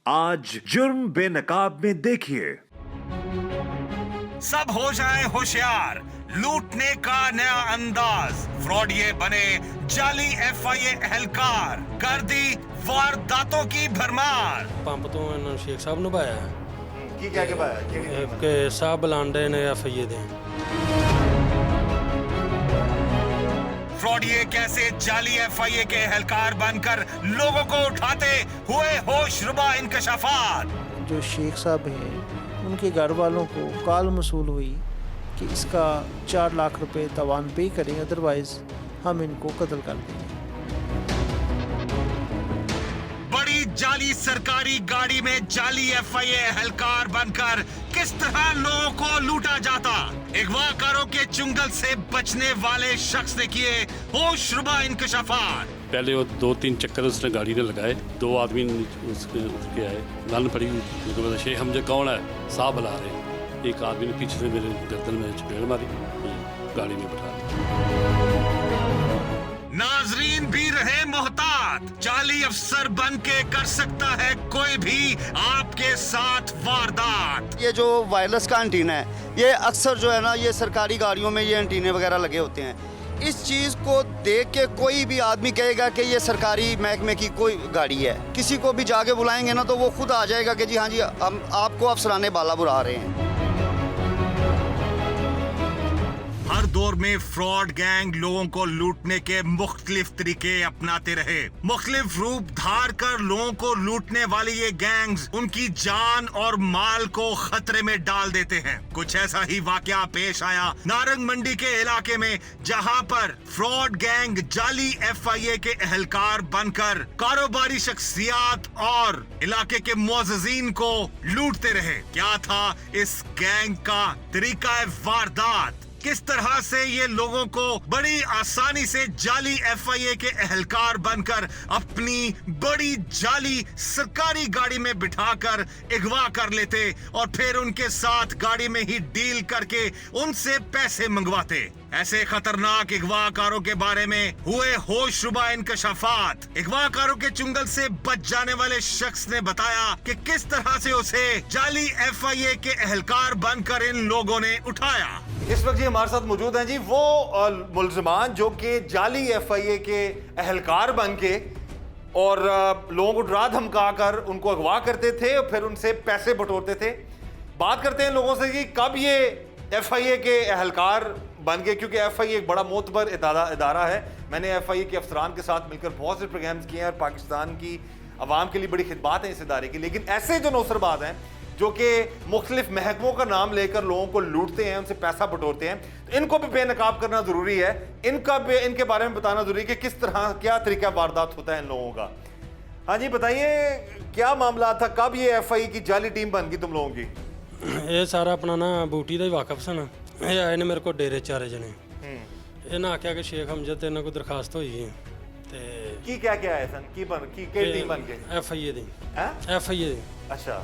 आज जुर्म बेनकाब में देखिए। सब हो जाए होशियार, लूटने का नया अंदाज। फ्रॉडिये बने जाली FIA एहलकार, कर दी वारदातों की भरमार। पंप तो इन्होंने शेख साहब ਨੂੰ ਪਾਇਆ ਕੀ ਕਹਿ ਕੇ ਪਾਇਆ ਕਿ ਸਾਹ ਬੁਲਾਉਂਦੇ ਨੇ FIA ਦੇ। फ्रॉडिये कैसे जाली FIA के एहलकार बनकर लोगों को उठाते हुए होशरुबा इंकशाफात। जो शेख साहब हैं उनके घर वालों को कॉल मसूल हुई कि इसका 4 लाख रुपए तवान पे करें, अदरवाइज़ हम इनको कत्ल कर देंगे। बड़ी जाली सरकारी गाड़ी में जाली FIA एहलकार बनकर किस तरह लोगों को लूटा जाता। अगवाकारों के चुंगल से बचने वाले शख्स ने किए होशरुबा इंकशाफात। पहले वो 2-3 चक्कर उसने गाड़ी ने लगाए, 2 आदमी उसके आए, गन पड़ी, शेख हमजे कौन है, साहब बुला रहे। एक आदमी ने पीछे से मेरे गर्दन में चपेड़ मारी, गाड़ी में बैठा दिया। नाजरीन भी रहे मोहतात, जाली अफसर बन के कर सकता है कोई भी आपके साथ वारदात। ये जो वायरलेस का एंटीना है, ये अक्सर जो है ना, ये सरकारी गाड़ियों में ये एंटीने वगैरह लगे होते हैं। इस चीज़ को देख के कोई भी आदमी कहेगा कि ये सरकारी महकमे की कोई गाड़ी है, किसी को भी जाके बुलाएंगे ना तो वो खुद आ जाएगा कि जी हाँ जी हम आपको अफसराने बाला बुला रहे हैं। हर दौर में फ्रॉड गैंग लोगों को लूटने के मुख्तलिफ तरीके अपनाते रहे। मुख्तलिफ रूप धार कर लोगों को लूटने वाली ये गैंग्स उनकी जान और माल को खतरे में डाल देते हैं। कुछ ऐसा ही वाकया पेश आया नारंग मंडी के इलाके में, जहां पर फ्रॉड गैंग जाली FIA के एहलकार बनकर कारोबारी शख्सियात और इलाके के मुअज़्ज़िज़ीन को लूटते रहे। क्या था इस गैंग का तरीका वारदात? किस तरह से ये लोगों को बड़ी आसानी से जाली FIA के एहलकार बनकर अपनी बड़ी जाली सरकारी गाड़ी में बिठाकर अगवा कर लेते और फिर उनके साथ गाड़ी में ही डील करके उनसे पैसे मंगवाते। ऐसे खतरनाक अगवाकारों के बारे में हुए होशरुबा इंकशाफात। अगवाकारों के चुंगल से बच जाने वाले शख्स ने बताया कि किस तरह से उसे जाली FIA के एहलकार बनकर इन लोगों ने उठाया। इस वक्त जी हमारे साथ मौजूद हैं जी वो मुल्ज़िमान जो कि जाली FIA के एहलकार बन के और लोगों को डरा धमका कर उनको अगवा करते थे और फिर उनसे पैसे बटोरते थे। बात करते हैं लोगों से कि कब ये FIA के एहलकार बन गए, क्योंकि FIA एक बड़ा मोतबर इदारा है। मैंने FIA के अफसरान के साथ मिलकर बहुत से प्रोग्राम्स किए हैं और पाकिस्तान की आवाम के लिए बड़ी खिदमत है इस इदारे की। लेकिन ऐसे जो नौसरबाज हैं जो कि मुख्तलिफ महकमों का नाम लेकर लोगों को लूटते हैं, उनसे पैसा बटोरते हैं, तो इनको भी बेनकाब करना ज़रूरी है। इनके बारे में बताना ज़रूरी है कि किस तरह क्या तरीका वारदात होता है इन लोगों का। हाँ जी बताइए, क्या मामला था, कब ये FIA की जाली टीम बन गई तुम लोगों की? ਇਹ ਸਾਰਾ ਆਪਣਾ ਨਾ ਬੂਟੀ ਦਾ ਹੀ ਵਾਕਫ ਸਨ। ਇਹ ਆਏ ਨੇ ਮੇਰੇ ਕੋਲ ਡੇਰੇ 4 ਜਣੇ। ਇਹਨਾਂ ਆਖਿਆ ਕਿ ਸ਼ੇਖ ਹਮਜ਼ਦ ਤੇ ਇਹਨਾਂ ਕੋਈ ਦਰਖਾਸਤ ਹੋਈ ਹੈ ਤੇ ਕੀ ਕਹਿ ਕੇ ਆਏ ਸਨ, ਕੀ ਕਿਹੜੀ ਟੀਮ ਬਣ ਕੇ? FIA ਦੀ। ਹੈ FIA ਦੀ। ਅੱਛਾ,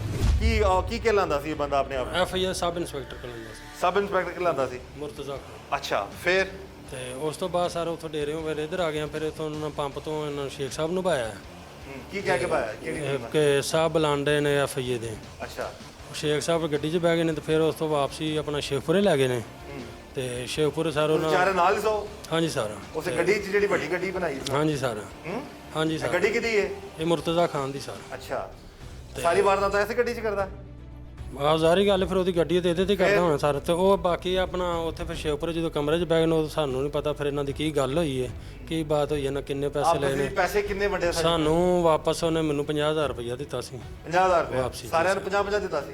ਕੀ ਕਹਿਲਾਂਦਾ ਸੀ ਇਹ ਬੰਦਾ ਆਪਣੇ ਆਪ? FIA ਸਬ ਇੰਸਪੈਕਟਰ ਕੋਲ ਹੁੰਦਾ ਸੀ। ਸਬ ਇੰਸਪੈਕਟਰ ਕਹਿਲਾਂਦਾ ਸੀ ਮੁਰਤਜ਼ਾ। ਅੱਛਾ, ਫਿਰ ਤੇ ਉਸ ਤੋਂ ਬਾਅਦ ਸਾਰੇ ਉੱਥੋਂ ਡੇਰਿਓਂ ਫਿਰ ਇੱਧਰ ਆ ਗਏ। ਫਿਰ ਇੱਥੋਂ ਉਹਨਾਂ ਪੰਪ ਤੋਂ ਇਹਨਾਂ ਸ਼ੇਖ ਸਾਹਿਬ ਨੂੰ ਪਾਇਆ ਕੀ ਕਹਿ ਕੇ ਪਾਇਆ? ਕਿਹੜੀ ਟੀਮ? ਕਿ ਸਾਹ ਬੁਲਾਉਂਦੇ ਨੇ FIA ਦੇ। ਅੱਛਾ, ਸ਼ੇਖ ਸਾਹਿਬ ਗੱਡੀ 'ਚ ਬਹਿ ਗਏ ਨੇ ਤੇ ਫਿਰ ਉਸ ਤੋਂ ਵਾਪਸੀ ਆਪਣਾ ਸ਼ੇਖਪੁਰੇ ਲੈ ਗਏ ਨੇ ਤੇ ਸ਼ੇਖਪੁਰੇ ਸਾਰਾ ਉਹਨਾਂ ਚਾਰੇ ਨਾਲ ਹੀ ਸੋ? ਹਾਂਜੀ ਸਾਰਾ ਉਸ ਗੱਡੀ 'ਚ ਜਿਹੜੀ ਵੱਡੀ ਗੱਡੀ ਬਣਾਈ ਸੀ? ਹਾਂਜੀ ਸਾਰਾ। ਹਾਂਜੀ ਸਾਰਾ। ਗੱਡੀ ਕਿਹਦੀ ਹੈ? ਇਹ ਮੁਰਤਜ਼ਾ ਖਾਨ ਦੀ ਸਾਰਾ। ਅੱਛਾ, ਸਾਰੀ ਵਾਰਦਾਤ ਐਸੇ ਗੱਡੀ 'ਚ ਕਰਦਾ? ਆਹ ਜ਼ਾਰੀ ਗੱਲ ਫਿਰ ਉਹਦੀ ਗੱਡੀ ਤੇ ਇਹਦੇ ਤੇ ਕਰਦਾ ਹੋਣਾ ਸਾਰਾ। ਤੇ ਉਹ ਬਾਕੀ ਆਪਣਾ ਉੱਥੇ ਫਿਰ ਸ਼ੇਖਪੁਰੇ ਜਦੋਂ ਕਮਰੇ 'ਚ ਬਹਿ ਗਏ ਨੇ ਸਾਨੂੰ ਨਹੀਂ ਪਤਾ ਫਿਰ ਇਹਨਾਂ ਦੀ ਕੀ ਗੱਲ ਹੋਈ ਹੈ, ਕੀ ਬਾਤ ਹੋਈ ਹੈ ਨਾ, ਕਿੰਨੇ ਪੈਸੇ ਲਏ ਨੇ। ਪੈਸੇ ਕਿੰਨੇ ਵੰਡੇ ਸਾਨੂੰ? ਵਾਪਸ ਉਹਨੇ ਮੈਨੂੰ 50,000 ਰੁਪਇਆ ਦਿੱਤਾ ਸੀ। 50,000 ਰੁਪਇਆ ਵਾਪਸੀ ਸਾਰਿਆਂ ਨੂੰ 50 ਦਿੱਤਾ ਸੀ?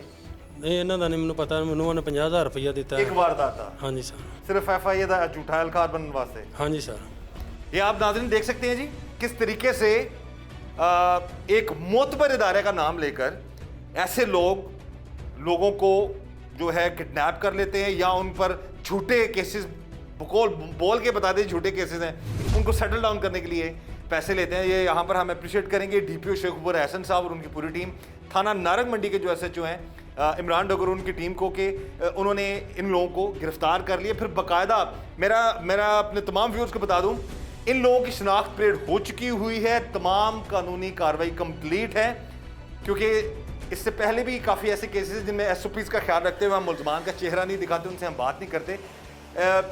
ਨਹੀਂ ਇਹਨਾਂ ਦਾ ਨਹੀਂ ਮੈਨੂੰ ਪਤਾ, ਮੈਨੂੰ ਉਹਨੇ 50,000 ਰੁਪਇਆ ਦਿੱਤਾ ਇੱਕ ਵਾਰਦਾਤ ਦਾ। ਹਾਂਜੀ ਸਰ। सिर्फ FIA ਦਾ ਝੂਠਾ एहलकार बनने वास्ते? हाँ जी सर। ये आप नाज़रीन देख सकते हैं जी किस तरीके से एक मोतबर इदारे का नाम लेकर ऐसे लोगों को जो है किडनैप कर लेते हैं या उन पर झूठे केसेस बोल के बता दें झूठे केसेस हैं, उनको सेटल डाउन करने के लिए पैसे लेते हैं। ये यहाँ पर हम अप्रिशिएट करेंगे DPO शेखपुर एहसन साहब और उनकी पूरी टीम, थाना नारंग मंडी के जो SHO हैं इमरान डगर, उनकी टीम को कि उन्होंने इन लोगों को गिरफ्तार कर लिया। फिर बाकायदा मेरा अपने तमाम व्यूअर्स को बता दूं, इन लोगों की शनाख्त परेड हो चुकी हुई है, तमाम कानूनी कार्रवाई कंप्लीट है। क्योंकि इससे पहले भी काफ़ी ऐसे केसेस जिनमें एसओपीज़ का ख्याल रखते हुए हम मुल्ज़मान का चेहरा नहीं दिखाते, उनसे हम बात नहीं करते।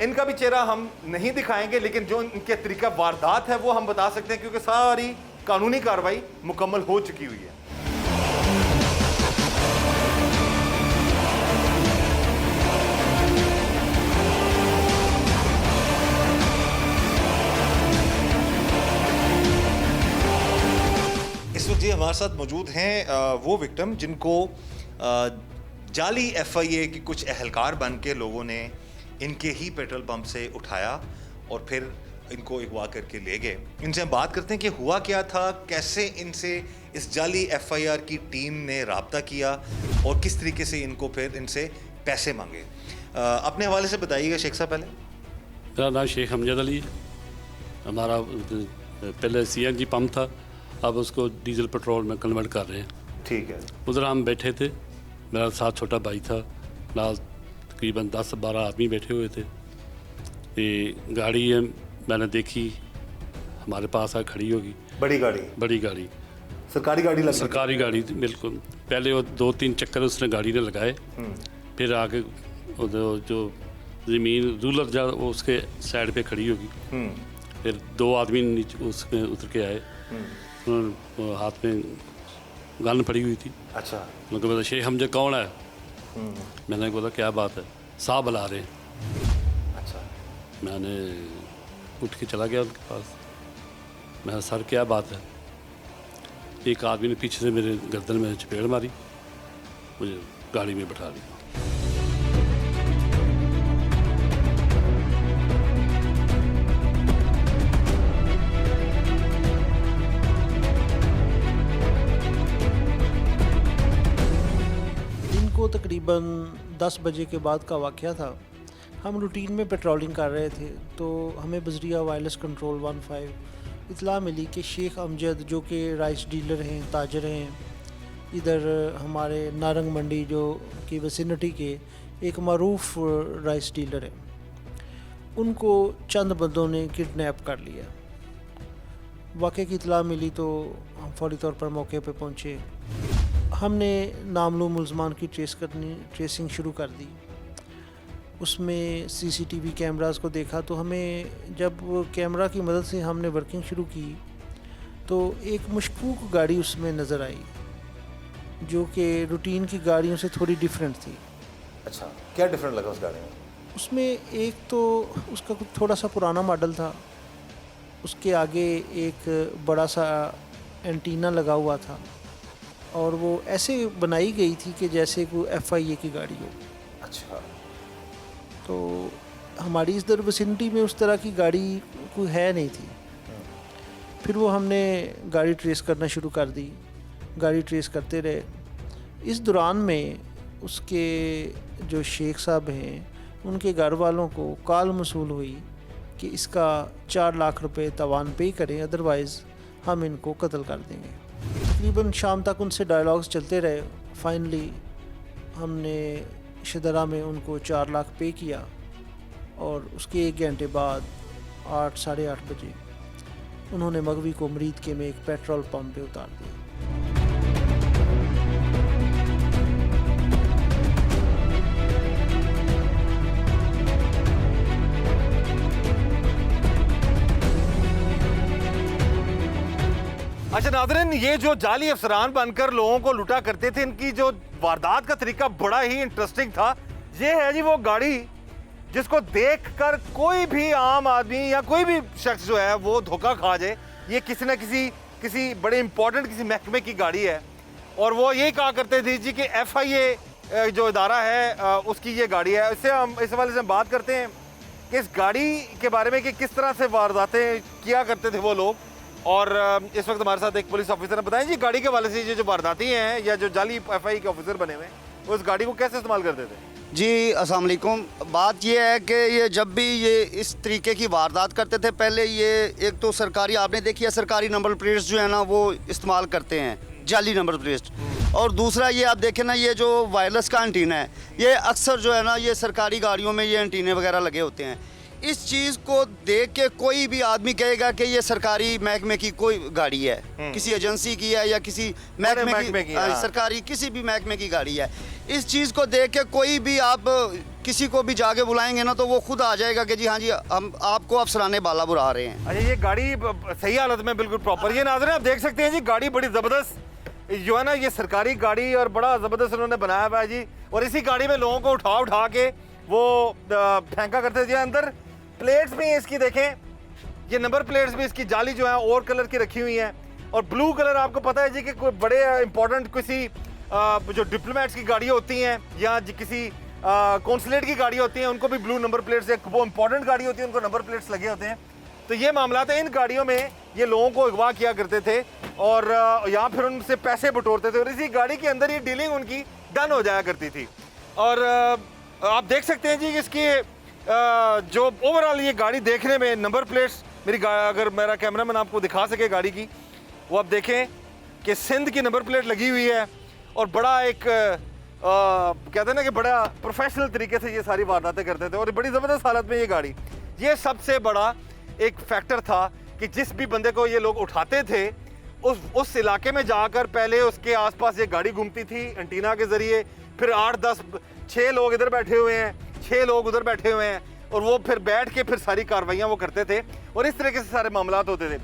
इनका भी चेहरा हम नहीं दिखाएंगे, लेकिन जो इनके तरीका वारदात है वो हम बता सकते हैं, क्योंकि सारी कानूनी कार्रवाई मुकम्मल हो चुकी हुई है। इस वक्त जी हमारे साथ मौजूद हैं वो विक्टिम जिनको जाली एफआईए की कुछ अहलकार बन के लोगों ने इनके ही पेट्रोल पंप से उठाया और फिर इनको अगवा करके ले गए। इनसे हम बात करते हैं कि हुआ क्या था, कैसे इनसे इस जाली एफआईआर की टीम ने राब्ता किया और किस तरीके से इनको फिर इनसे पैसे मांगे। अपने हवाले से बताइएगा शेख साहब। पहले मेरा नाम शेख अमजद अली है। हमारा पहले सीएनजी पंप था, अब उसको डीजल पेट्रोल में कन्वर्ट कर रहे हैं। ठीक है। उधर हम बैठे थे, मेरा साथ छोटा भाई था, नाल तकरीबन 10-12 आदमी बैठे हुए थे। ये गाड़ी है, मैंने देखी हमारे पास आ खड़ी होगी। बड़ी गाड़ी? बड़ी गाड़ी, सरकारी गाड़ी लग सरकारी गाड़ी थी बिल्कुल। पहले वो 2-3 चक्कर उसने गाड़ी ने लगाए, फिर आके जो ज़मीन रूलर जा वो उसके साइड पे खड़ी होगी। फिर 2 आदमी नीचे उसमें उतर के आए, उन्होंने हाथ में गन पड़ी हुई थी। अच्छा। उनको बोला शेख हमजे कौन है? मैंने बोला क्या बात है? साहब बुला रहे हैं। अच्छा। मैंने उठ के चला गया उनके पास। मैं सर क्या बात है? एक आदमी ने पीछे से मेरे गर्दन में चपेड़ मारी, मुझे गाड़ी में बैठा लिया। तकरीबन 10 बजे के बाद का वाक़या था। हम रूटीन में पेट्रोलिंग कर रहे थे तो हमें बजरिया वायरलेस कंट्रोल 15 इतला मिली कि शेख अमजद जो कि राइस डीलर हैं, ताजर हैं, इधर हमारे नारंग मंडी जो की विसिनिटी के एक मरूफ राइस डीलर हैं, उनको चंद बंदों ने किडनैप कर लिया। वाक़े की इतला मिली तो हम फौरी तौर पर मौके पे पहुँचे। हमने नामलूम मुल्ज़मान की ट्रेसिंग शुरू कर दी। उसमें सीसीटीवी कैमरास को देखा तो हमें जब कैमरा की मदद से हमने वर्किंग शुरू की तो एक मशकूक गाड़ी उसमें नज़र आई जो कि रूटीन की गाड़ियों से थोड़ी डिफरेंट थी। अच्छा, क्या डिफरेंट लगा उस गाड़ी में? उसमें एक तो उसका कुछ थोड़ा सा पुराना मॉडल था, उसके आगे एक बड़ा सा एंटीना लगा हुआ था और वो ऐसे बनाई गई थी कि जैसे कोई एफआईए की गाड़ी हो। अच्छा। तो हमारी इस विसिनिटी में उस तरह की गाड़ी कोई है नहीं थी। फिर वो हमने गाड़ी ट्रेस करना शुरू कर दी, गाड़ी ट्रेस करते रहे। इस दौरान में उसके जो शेख साहब हैं उनके घर वालों को कॉल मसूल हुई कि इसका 4 लाख रुपए तवान पे करें, अदरवाइज़ हम इनको कत्ल कर देंगे। तकरीबन शाम तक उनसे डायलॉग्स चलते रहे। फाइनली हमने शदरा में उनको 4 लाख पे किया और उसके 1 घंटे बाद 8 साढ़े 8 बजे उन्होंने मगवी को मरीद के में एक पेट्रोल पंप पे उतार दिया। अच्छा नाज़रीन, ये जो जाली अफसरान बनकर लोगों को लूटा करते थे, इनकी जो वारदात का तरीका बड़ा ही इंटरेस्टिंग था। ये है जी वो गाड़ी जिसको देखकर कोई भी आम आदमी या कोई भी शख्स जो है वो धोखा खा जाए। ये किसी न किसी बड़े इंपॉर्टेंट किसी महकमे की गाड़ी है और वो यही कहा करते थे जी कि FIA जो इदारा है उसकी ये गाड़ी है। इससे हम इस हवाले से बात करते हैं कि इस गाड़ी के बारे में कि किस तरह से वारदातें किया करते थे वो लोग। और इस वक्त हमारे साथ एक पुलिस ऑफिसर ने बताया जी गाड़ी के हवाले से ये जो वारदाती हैं या जो जाली FIA के ऑफिसर बने हुए वो इस गाड़ी को कैसे इस्तेमाल करते थे। जी अस्सलाम वालेकुम। बात ये है कि ये जब भी ये इस तरीके की वारदात करते थे, पहले ये एक तो सरकारी, आपने देखी है सरकारी नंबर प्लेट्स जो है ना वो इस्तेमाल करते हैं, जाली नंबर प्लेट। और दूसरा ये आप देखें ना, ये जो वायरलेस का एंटीना है ये अक्सर जो है ना ये सरकारी गाड़ियों में ये एंटीने वगैरह लगे होते हैं। इस चीज़ को देख के कोई भी आदमी कहेगा कि ये सरकारी महकमे की कोई गाड़ी है, किसी एजेंसी की है या किसी महकमे की, हाँ। सरकारी किसी भी महकमे की गाड़ी है। इस चीज़ को देख के कोई भी आप किसी को भी जाके बुलाएंगे ना तो वो खुद आ जाएगा कि जी हाँ जी हम आपको अफसराने बाला बुला रहे हैं। अच्छा, ये गाड़ी सही हालत में बिल्कुल प्रॉपर, ये नाज़रीन आप देख सकते हैं जी, गाड़ी बड़ी ज़बरदस्त जो है ना, ये सरकारी गाड़ी और बड़ा ज़बरदस्त उन्होंने बनाया हुआ है जी। और इसी गाड़ी में लोगों को उठा के वो फेंका करते थे अंदर। प्लेट्स भी इसकी देखें, ये नंबर प्लेट्स भी इसकी जाली जो है और कलर की रखी हुई हैं। और ब्लू कलर आपको पता है जी कि कोई बड़े इंपॉर्टेंट किसी जो डिप्लोमेट्स की गाड़ियाँ होती हैं या किसी कौंसलेट की गाड़ी होती हैं, उनको भी ब्लू नंबर प्लेट्स, वो इंपॉर्टेंट गाड़ी होती है उनको नंबर प्लेट्स लगे होते हैं। तो ये मामला था, इन गाड़ियों में ये लोगों को अगवा किया करते थे और यहाँ फिर उनसे पैसे बटोरते थे और इसी गाड़ी के अंदर ये डीलिंग उनकी डन हो जाया करती थी। और आप देख सकते हैं जी इसकी जो ओवरऑल ये गाड़ी देखने में नंबर प्लेट्स, अगर मेरा कैमरामैन आपको दिखा सके गाड़ी की, वो आप देखें कि सिंध की नंबर प्लेट लगी हुई है और बड़ा एक कहते हैं ना कि बड़ा प्रोफेशनल तरीके से ये सारी वारदातें करते थे और बड़ी ज़बरदस्त हालत में ये गाड़ी। ये सबसे बड़ा एक फैक्टर था कि जिस भी बंदे को ये लोग उठाते थे उस इलाके में जाकर पहले उसके आसपास ये गाड़ी घूमती थी एंटीना के ज़रिए, फिर 6 लोग इधर बैठे हुए हैं, 6 लोग उधर बैठे हुए हैं और वो फिर बैठ के फिर सारी कार्रवाइयाँ वो करते थे और इस तरीके से सारे मामलात होते थे।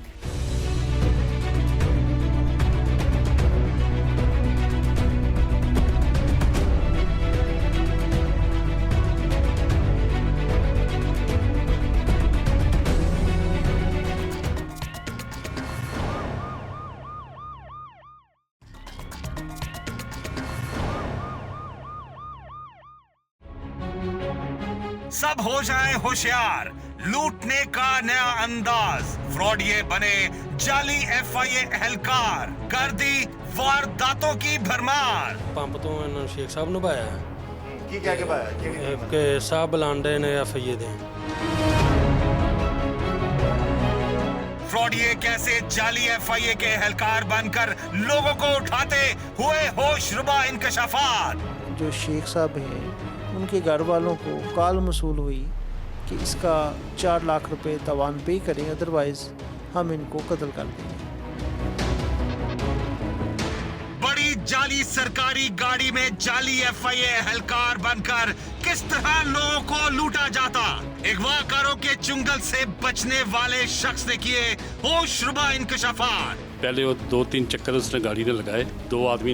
सब हो जाए होशियार, लूटने का नया अंदाज, फ्रॉडिये बने जाली FIA एहलकार, कर दी वारदातों की भरमार। ਪੰਪ ਤੋਂ ਇਹਨਾਂ ਸ਼ੇਖ ਸਾਹਿਬ ਨੂੰ ਭਾਇਆ की क्या के भाई ਕਿ ਸਾਹਿਬ ਬੁਲਾਉਂਦੇ ਨੇ FIA ਦੇ। फ्रॉडिये कैसे जाली FIA के एहलकार बनकर लोगों को उठाते हुए होशरुबा इंकशाफात। जो शेख साहब हैं उनके घर वालों को कॉल मसूल हुई कि इसका 4 लाख रुपए तवान पे करें, अदरवाइज़ हम इनको कत्ल कर देंगे। बड़ी जाली सरकारी गाड़ी में जाली FIA एहलकार बनकर किस तरह लोगों को लूटा जाता। अगवाकारों के चुंगल से बचने वाले शख्स ने किए होशरुबा इंकशाफात। पहले वो 2-3 चक्कर उसने गाड़ी ने लगाए, 2 आदमी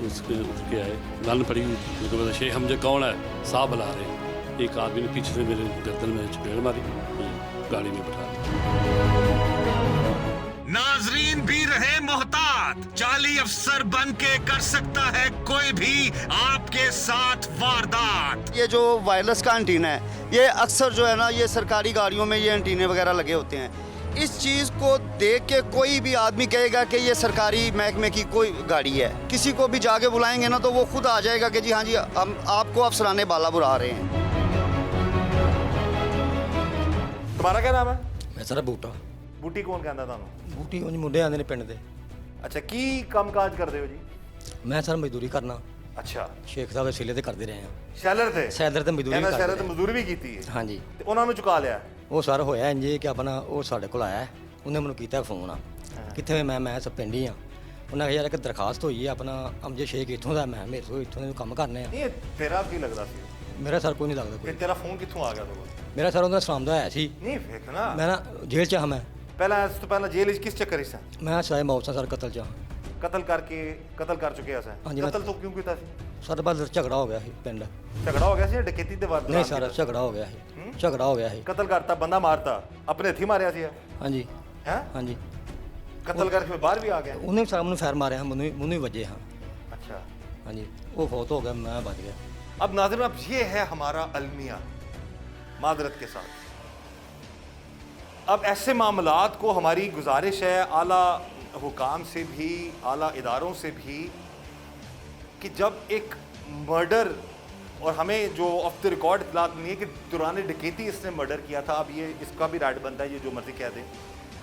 उसके उतर के आए, गन पड़ी, उनको बोला शेख हमजे कौन है, साहब बुला रहे। एक आदमी ने पीछे से मेरे गर्दन में चपेड़ मारी, गाड़ी में बैठा दिया। नाजरीन भी रहे मोहतात, जाली अफसर बन के कर सकता है कोई भी आपके साथ वारदात। ये जो वायरलेस का एंटीना है, ये अक्सर जो है ना, ये सरकारी गाड़ियों में ये एंटीने वगैरह लगे होते हैं। इस चीज़ को देख के कोई भी आदमी कहेगा कि ये सरकारी महकमे की कोई गाड़ी है, किसी को भी जाके बुलाएंगे ना तो वो खुद आ जाएगा कि जी हाँ जी हम आपको अफसराने बाला बुला रहे हैं। तुम्हारा क्या नाम है? मैं सर बूटा बूटी कौन कहता था? बूटी ਉਂਝ ਮੁੰਡੇ ਆਉਂਦੇ ਨੇ ਪਿੰਡ ਦੇ। अच्छा, की काम काज करते हो जी? ਮੈਂ ਸਰ ਮਜ਼ਦੂਰੀ ਕਰਨਾ, अच्छा, ਸ਼ੇਖ ਸਾਹਿਬ ਦੇ ਸਿਲੇ ਤੇ ਕਰਦੇ ਰਹੇ ਹਾਂ। शैलर थे? ਸੈਲਰ ਤੇ ਮਜ਼ਦੂਰੀ ਇਹਨਾਂ ਸ਼ਹਿਰ ਕਰਦੇ ਤੇ ਰਹੇ। ਮਜ਼ਦੂਰੀ ਵੀ ਕੀਤੀ ਹੈ ਹਾਂਜੀ, ਤੇ ਉਹਨਾਂ ਨੂੰ ਚੁਕਾ ਲਿਆ। ਉਹ ਸਰ ਹੋਇਆ ਇੰਜ ਕਿ ਆਪਣਾ ਉਹ ਸਾਡੇ ਕੋਲ ਆਇਆ, ਉਹਨੇ ਮੈਨੂੰ ਕੀਤਾ ਫੋਨ ਆ ਕਿੱਥੇ ਮੈਂ ਸਭ ਪਿੰਡ ਹੀ ਆ। ਉਹਨਾਂ ਕਿਹਾ ਯਾਰ ਇੱਕ ਦਰਖਾਸਤ ਹੋਈ ਹੈ ਆਪਣਾ ਅਮਜਦ ਸ਼ੇਖ ਇੱਥੋਂ ਦਾ, ਮੈਂ ਮੇਰੇ ਤੋਂ ਇੱਥੋਂ ਦੇ ਕੰਮ ਕਰਨੇ ਆ। ਨਹੀਂ, ਤੇਰਾ ਕੀ ਲੱਗਦਾ ਸੀ? ਮੇਰਾ ਸਰ ਕੋਈ ਨਹੀਂ ਲੱਗਦਾ ਫਿਰ ਕੋਈ। ਤੇਰਾ ਫੋਨ ਕਿੱਥੋਂ ਆ ਗਿਆ ਤੈਨੂੰ? ਮੇਰਾ ਸਰ ਉਹਦਾ ਸਲਾਮ ਦਾ ਆਇਆ ਸੀ। ਨਹੀਂ ਵੇਖਣਾ, ਮੈਂ ਨਾ ਜੇਲ੍ਹ 'ਚ ਹਾਂ। ਮੈਂ ਪਹਿਲਾਂ ਇਸ ਤੋਂ ਪਹਿਲਾਂ ਜੇਲ੍ਹ ਵਿੱਚ ਕਿਸ ਚੱਕਰ ਵਿੱਚ ਸੀ? ਮੈਂ ਸਾਇ ਮੌਤ ਸਰ ਕਤਲ 'ਚ ਹਾਂ। ਕਤਲ ਕਰ ਚੁੱਕਿਆ ਸੀ। ਹਾਂਜੀ, ਕਤਲ ਤੋਂ ਕਿਉਂ ਕੀਤਾ ਸੀ? ਸਰ ਬਸ ਝਗੜਾ ਹੋ ਗਿਆ ਸੀ ਪਿੰਡ। ਝਗੜਾ ਹੋ ਗਿਆ ਸੀ? ਡਕੈਤੀ ਦੇ ਵਾਰ ਨਹੀਂ ਸਰ ਝਗੜਾ ਹੋ ਗਿਆ ਸੀ, ਝਗੜਾ ਹੋ ਗਿਆ ਸੀ। ਕਤਲ ਕਰਤਾ, ਬੰਦਾ ਮਾਰਤਾ, ਆਪਣੇ ਹੱਥੀ ਮਾਰਿਆ ਸੀ? ਹਾਂਜੀ ਹੈ? ਹਾਂਜੀ, ਕਤਲ ਕਰਕੇ ਫਿਰ ਬਾਹਰ ਵੀ ਆ ਗਿਆ? ਉਹਨੇ ਸਰ ਮੈਨੂੰ ਫੈਰ ਮਾਰਿਆ, ਮੈਨੂੰ ਹੀ ਵੱਜੇ ਹਾਂ। अच्छा, हाँ जी, वो फौत हो गया, मैं बच गया। अब नाज़रीन, अब ये है हमारा अलमिया, मादरत के साथ। अब ऐसे मामलात को हमारी गुजारिश है आला हुकाम से भी, आला इदारों से भी, कि जब एक मर्डर, और हमें जो ऑफ द रिकॉर्ड इतलात नहीं है कि दौरान डकैती इसने मर्डर किया था, अब ये इसका भी राइट बनता है, ये जो मर्जी कह दे,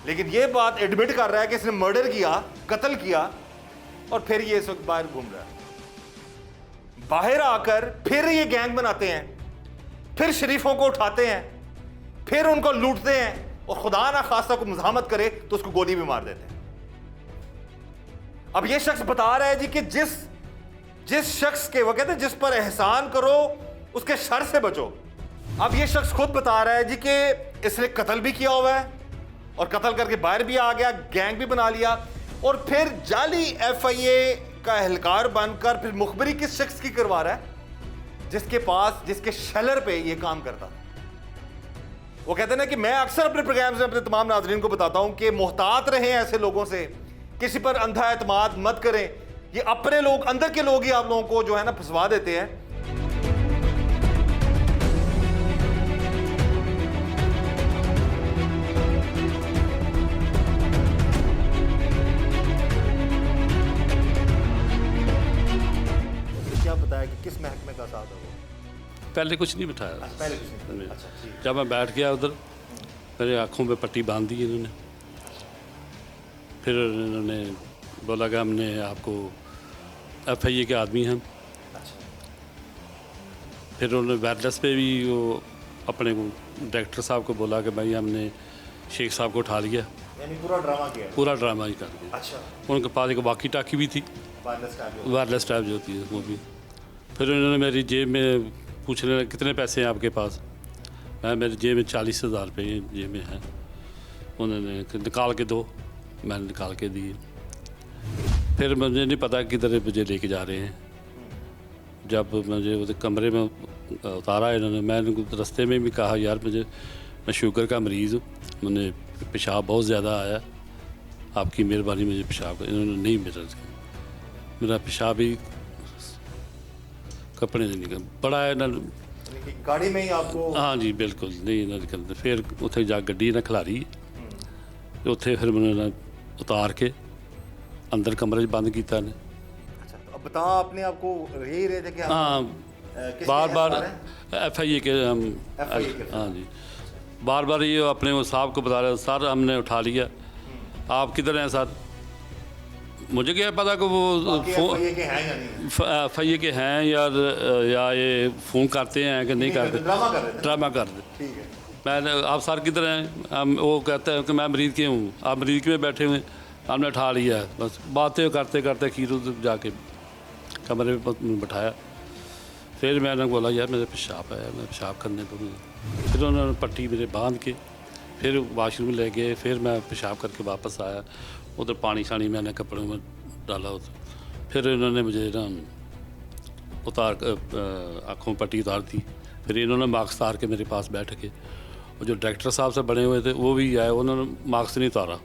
लेकिन ये बात एडमिट कर रहा है कि इसने मर्डर किया, कत्ल किया, और फिर ये इस वक्त बाहर घूम रहा है। बाहर आकर फिर ये गैंग बनाते हैं, फिर शरीफों को उठाते हैं, फिर उनको लूटते हैं और खुदा ना खास्ता को मुजाहमत करे तो उसको गोली भी मार देते हैं। अब ये शख्स बता रहा है जी कि जिस शख्स के, वो कहते हैं जिस पर एहसान करो उसके शर से बचो। अब ये शख्स खुद बता रहा है जी कि इसने कत्ल भी किया हुआ है और कत्ल करके बाहर भी आ गया, गैंग भी बना लिया, और फिर जाली FIA का एहलकार बनकर फिर मुखबरी किस शख्स की करवा रहा है, जिसके शेलर पे ये काम करता। वो कहते हैं ना कि मैं अक्सर अपने प्रोग्राम्स में अपने तमाम नाज़रीन को बताता हूं कि मोहतात रहें ऐसे लोगों से, किसी पर अंधा एतमाद मत करें। ये अपने लोग, अंदर के लोग ही आप लोगों को जो है ना फंसवा देते हैं। क्या बताया कि किस महकमे का साथ है वो? पहले कुछ नहीं बिठाया। पहले कुछ नहीं। अच्छा, ठीक। जब मैं बैठ गया उधर, मेरे आँखों पे पट्टी बांध दी इन्होंने। फिर इन्होंने बोला कि हमने आपको FIA के आदमी हैं। फिर उन्होंने वायरलेस पे भी वो अपने डायरेक्टर साहब को बोला कि भाई हमने शेख साहब को उठा लिया। यानी पूरा ड्रामा किया। पूरा ड्रामा ही कर दिया। अच्छा। उनके पास एक वाकी टाकी भी थी, वायरलेस टाइप जो होती है वो भी। फिर उन्होंने मेरी जेब में पूछने लगे कितने पैसे हैं आपके पास। मेरी जेब में 40,000 रुपये जेब में है। उन्होंने निकाल के दो, मैंने निकाल के दिए। फिर मुझे नहीं पता किधर मुझे लेके जा रहे हैं। जब मुझे उस कमरे में उतारा इन्होंने, मैंने रास्ते में भी कहा यार मैं शुगर का मरीज़ हूँ, मुझे पेशाब बहुत ज़्यादा आया, आपकी मेहरबानी मुझे पेशाब का। इन्होंने नहीं, मेरा पेशाब ही कपड़े नहीं निकल बड़ा है ना, गाड़ी में ही आपको? हाँ जी बिल्कुल नहीं ना निकलते। फिर उत्थे जा गड्डी ना खिलारी, उत्थे फिर मैंने उतार के अंदर कमरे बंद किया ने। अच्छा, तो अब बताओ, आपने आपको यही रहे थे कि हाँ बार बार FIA के हम, हाँ जी बार बार ये अपने वो साहब को बता रहे सर हमने उठा लिया, आप किधर हैं सर। मुझे क्या पता कि वो FIA के हैं या ये फ़ोन करते हैं कि नहीं करते, ड्रामा कर दे। मैंने आप सर किधर हैं, वो कहते हैं कि मैं मरीज़ के हूँ, आप मरीज़ के में बैठे हुए, हमने उठा लिया है। बस बातें करते करते खीर जाके कमरे में बैठाया। फिर मैंने बोला यार मेरे पेशाब है, मैं पेशाब करने को। फिर उन्होंने पट्टी मेरे बांध के फिर वाशरूम ले गए। फिर मैं पेशाब करके वापस आया, उधर पानी शानी मैंने कपड़ों में डाला उधर। फिर इन्होंने मुझे ना आँखों में पट्टी उतार दी। फिर इन्होंने मास्क उतार के मेरे पास बैठ के, और जो डायरेक्टर साहब से बने हुए थे वो भी आए, उन्होंने मास्क नहीं उतारा।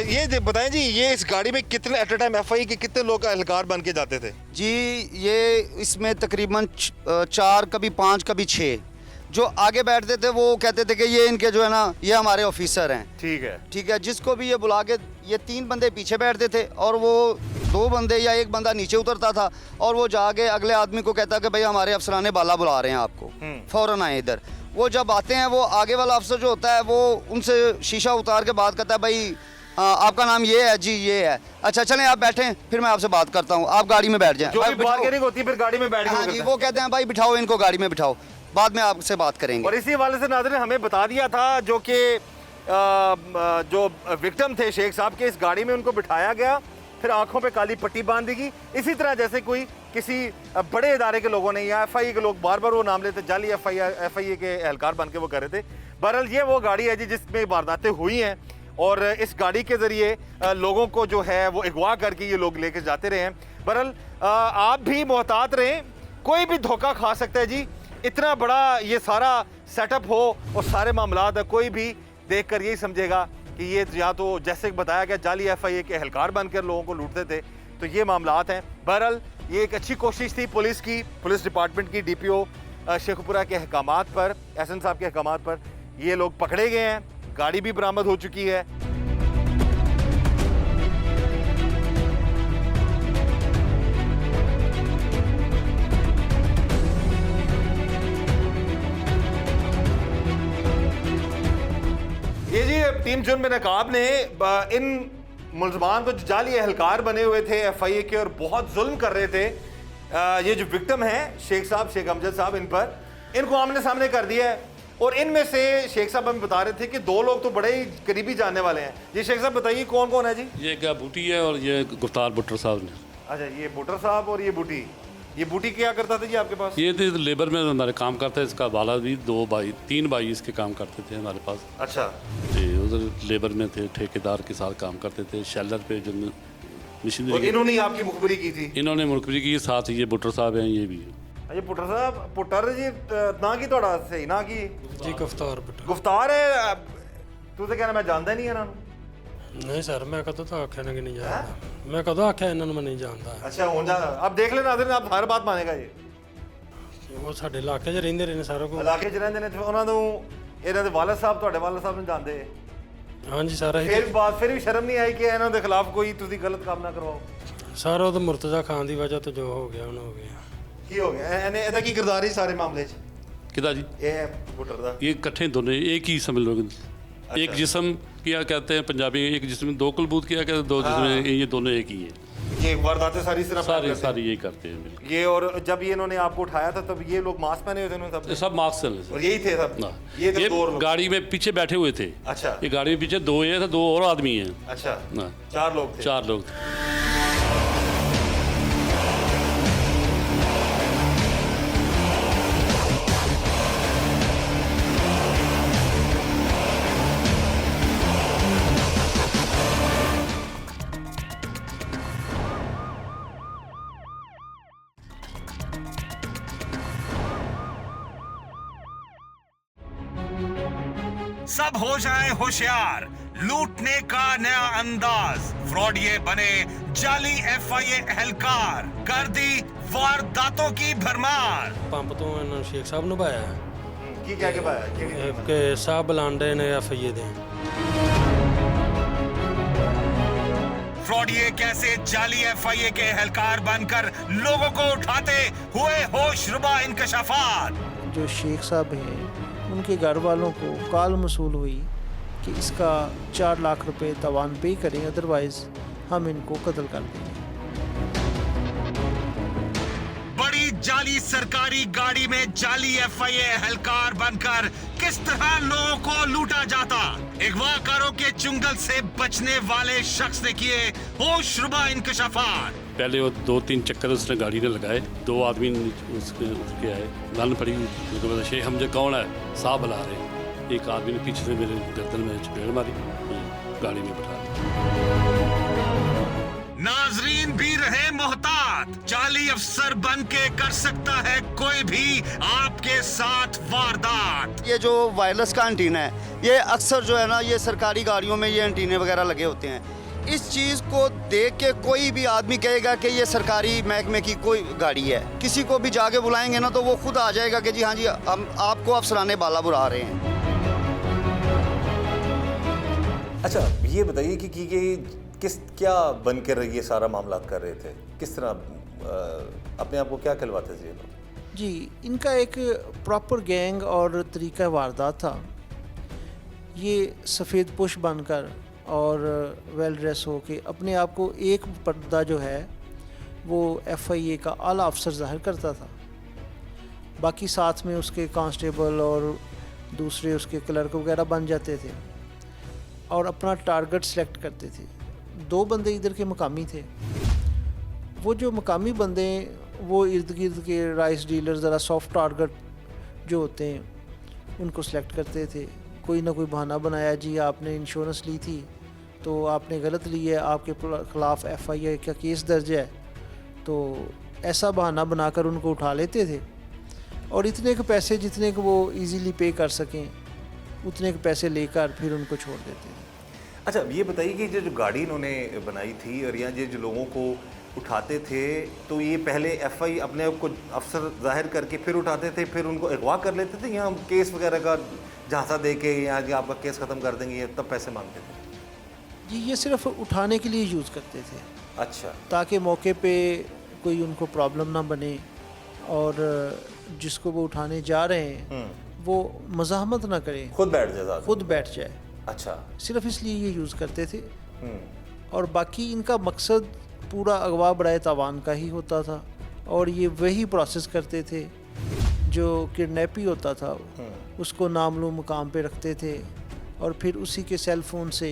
ये बताएं जी, ये इस गाड़ी में कितने एट अ टाइम FIA के कितने लोग एहलकार बन के जाते थे? जी ये इसमें तकरीबन 4 कभी 5 कभी 6 जो आगे बैठते थे वो कहते थे कि ये इनके जो है ना ये हमारे ऑफिसर हैं। ठीक है। जिसको भी ये बुला के ये 3 बंदे पीछे बैठते थे और वो 2 बंदे या 1 बंदा नीचे उतरता था और वो जाके अगले आदमी को कहता कि भाई हमारे अफसराने बाला बुला रहे हैं आपको, फ़ौरन आए इधर। वो जब आते हैं वो आगे वाला अफसर जो होता है वो उनसे शीशा उतार के बात करता है, भाई आपका नाम ये है जी, ये है, अच्छा चलें आप बैठें, फिर मैं आपसे बात करता हूँ, आप गाड़ी में बैठ जाएं। जो भी बार्गेनिंग होती है फिर गाड़ी में बैठ के हाँ जी, वो कहते हैं भाई बिठाओ इनको गाड़ी में बिठाओ, बाद में आपसे बात करेंगे। और इसी वाले से नाज़रीन हमें बता दिया था जो कि जो विक्टिम थे शेख साहब के, इस गाड़ी में उनको बिठाया गया, फिर आंखों पे काली पट्टी बांध दी गई। इसी तरह जैसे कोई किसी बड़े इदारे के लोगों ने या FIA के लोग बार बार वो नाम लेते, जाली FIA के एहलकार बन के वो कर रहे थे। बहरहाल ये वो गाड़ी है जी जिसमें वारदातें हुई हैं और इस गाड़ी के ज़रिए लोगों को जो है वो अगवा करके ये लोग लेके जाते रहे हैं। बहरहाल आप भी मोहतात रहें, कोई भी धोखा खा सकता है जी। इतना बड़ा ये सारा सेटअप हो और सारे मामलात है, कोई भी देख कर यही समझेगा कि ये या तो जैसे बताया गया जाली FIA के एहलकार बनकर लोगों को लूटते थे, तो ये मामलात हैं। बहरहाल ये एक अच्छी कोशिश थी पुलिस की, पुलिस डिपार्टमेंट की, DPO शेखपुरा के अहकामात पर, SN साहब के अहकामात पर ये लोग पकड़े गए हैं, गाड़ी भी बरामद हो चुकी है। ये जी टीम जुर्म नकाब ने इन मुल्जमान को जो जाली एहलकार बने हुए थे FIA के और बहुत जुल्म कर रहे थे, ये जो विक्टिम हैं शेख साहब, शेख अमजद साहब, इनको आमने सामने कर दिया है। और इनमें से शेख साहब हमें बता रहे थे कि 2 लोग तो बड़े ही करीबी जानने वाले हैं। ये शेख साहब बताइए कौन कौन है जी? ये क्या बूटी है और ये गुफ्तार भुट्टर साहब ने। अच्छा, ये भुट्टर साहब और ये बूटी। ये बूटी क्या करता था जी आपके पास? ये तो लेबर में हमारे काम करता है, इसका वाला भी 3 भाई इसके काम करते थे हमारे पास। अच्छा जी, उधर लेबर में थे, ठेकेदार के साथ काम करते थे, शेलर पे जो और मशीनरी। इन्होंने आपकी मुखबरी की थी? इन्होंने मुखबरी की, साथ ये भुट्टर साहब हैं, ये भी। ये पुट्टर साहब, पुट्टर जी ना की थोड़ा सही ना की जी गुफ्तार बट गुफ्तार है। तू तो कहना मैं जानता नहीं इन्हां नहीं सर, मैं कदों तो आख्या ना कि नहीं जानता, मैं कदों आख्या इन्हां नूं मैं नहीं जानता। अच्छा हो जा, अब देख लेना नाज़रीन, आप हर बात मानेगा। ये ਉਹ ਸਾਡੇ ਇਲਾਕੇ 'ਚ ਰਹਿੰਦੇ ਰਹੇ ਨੇ ਸਾਰਾ ਕੁਝ। ਇਲਾਕੇ 'ਚ ਰਹਿੰਦੇ ਨੇ ਤੇ ਉਹਨਾਂ ਨੂੰ ਇਹਨਾਂ ਦੇ ਵਾਲਦ ਸਾਹਿਬ, ਤੁਹਾਡੇ ਵਾਲਦ ਸਾਹਿਬ ਨੂੰ ਜਾਣਦੇ? ਹਾਂਜੀ ਸਾਰਾ ਫਿਰ ਵੀ ਸ਼ਰਮ ਨਹੀਂ ਆਈ ਕਿ ਇਹਨਾਂ ਦੇ ਖਿਲਾਫ ਕੋਈ ਤੁਸੀਂ ਗਲਤ ਕੰਮ ਨਾ ਕਰਵਾਓ? ਸਾਰਾ ਉਹ ਤਾਂ ਮੁਰਤਜ਼ਾ ਖਾਨ ਦੀ ਵਜ੍ਹਾ ਤੋਂ ਜੋ ਹੋ ਗਿਆ ਹੁਣ ਹੋ ਗਿਆ। ਕੀ ਹੋ ਗਿਆ? ਇਹਦਾ ਕੀ ਕਿਰਦਾਰ ਹੈ ਸਾਰੇ ਮਾਮਲੇ 'ਚ? किदा जी? ਇਹ ਪੁੱਟਰ ਦਾ ये इकट्ठे दोनों एक ही समझ लो। एक जिस्म क्या कहते हैं पंजाबी, एक जिस्म 2 कुलबूत किया कहते हैं, 2 जिस्म, ये दोनों एक ही है। ये वारदातें सारी सिर्फ सारी यही करते हैं बिल्कुल। ये और जब ये इन्होंने आपको उठाया था तब ये लोग मास्क पहने हुए थे उन्होंने सब मास्क चल और यही थे सब? ना, ये ये 2 लोग गाड़ी में पीछे बैठे हुए थे। अच्छा, ये गाड़ी में पीछे 2 ये थे, 2 और आदमी हैं। अच्छा, ना 4 लोग थे। 4 लोग थे। सब हो जाए होशियार, लूटने का नया अंदाज, फ्रॉडिये बने जाली FIA एहलकार, कर दी वारदातों की भरमार। ਪੰਪ ਤੋਂ ਇਹਨਾਂ ਨੂੰ ਸ਼ੇਖ ਸਾਹਿਬ ਨੂੰ ਭਾਇਆ की क्या के पाया ਕਿ ਸਾਹਿਬ ਬੁਲਾਉਂਦੇ ਨੇ FIA ਦੇ। फ्रॉडिये कैसे जाली FIA के एहलकार बनकर लोगों को उठाते हुए होशरुबा इंकशाफात। जो शेख साहब हैं उनके घर वालों को कॉल मसूल हुई कि इसका 4 लाख रुपए तवान पे करें, अदरवाइज़ हम इनको कत्ल कर देंगे। बड़ी जाली सरकारी गाड़ी में जाली FIA एहलकार बनकर किस तरह लोगों को लूटा जाता। अगवाकारों के चुंगल से बचने वाले शख्स ने किए होशरुबा इंकशाफात। पहले वो 2-3 चक्कर उसने गाड़ी ने लगाए, 2 आदमी उसके आए, गन पड़ी, उसके बाद शेख हमजे कौन है, साहब बुला रहे। एक आदमी ने पीछे से मेरे गर्दन में चपेट मारी, गाड़ी में बैठा दिया। नाजरीन भी रहे मोहतात, जाली अफसर बन के कर सकता है कोई भी आपके साथ वारदात। ये जो वायरलेस का एंटीना है, ये अक्सर जो है ना, ये सरकारी गाड़ियों में ये एंटीने वगैरह लगे होते हैं। इस चीज़ को देख के कोई भी आदमी कहेगा कि ये सरकारी महकमे की कोई गाड़ी है, किसी को भी जाके बुलाएंगे ना तो वो खुद आ जाएगा कि जी हाँ जी हम आपको अफसराने बाला बुला रहे हैं। अच्छा, ये बताइए कि क्या बन कर ये सारा मामला कर रहे थे, किस तरह अपने आप को क्या कहलवाते थे ये लोग? जी, इनका एक प्रॉपर गैंग और तरीका वारदात था। ये सफ़ेद पोश बनकर और वेल ड्रेस हो के अपने आप को एक पर्दा जो है वो FIA का आला अफसर ज़ाहिर करता था, बाकी साथ में उसके कांस्टेबल और दूसरे उसके क्लर्क वगैरह बन जाते थे और अपना टारगेट सेलेक्ट करते थे। 2 बंदे इधर के मकामी थे। वो जो मकामी बंदे वो इर्द गिर्द के राइस डीलर, ज़रा सॉफ्ट टारगेट जो होते हैं उनको सेलेक्ट करते थे। कोई ना कोई बहाना बनाया, जी आपने इंश्योरेंस ली थी तो आपने गलत ली है, आपके ख़िलाफ़ FIA का केस दर्ज है, तो ऐसा बहाना बनाकर उनको उठा लेते थे और इतने के पैसे जितने को वो इजीली पे कर सकें उतने के पैसे लेकर फिर उनको छोड़ देते थे। अच्छा, ये बताइए कि जो गाड़ी इन्होंने बनाई थी और यहाँ जो लोगों को उठाते थे, तो ये पहले FIA अपने आप को अफसर जाहिर करके फिर उठाते थे, फिर उनको अगवा कर लेते थे, यहाँ केस वगैरह का झांसा दे के यहाँ कि आपका केस ख़त्म कर देंगे, तब पैसे मांगते थे? जी, ये सिर्फ उठाने के लिए यूज़ करते थे। अच्छा, ताकि मौके पे कोई उनको प्रॉब्लम ना बने और जिसको वो उठाने जा रहे हैं वो मज़ाहमत ना करे, खुद बैठ जाए साथ? खुद बैठ जाए। अच्छा। सिर्फ इसलिए ये यूज़ करते थे, और बाकी इनका मकसद पूरा अगवा बराए तावान का ही होता था, और ये वही प्रोसेस करते थे जो किडनैपी होता था, उसको नामलूम मुकाम पे रखते थे और फिर उसी के सेल फ़ोन से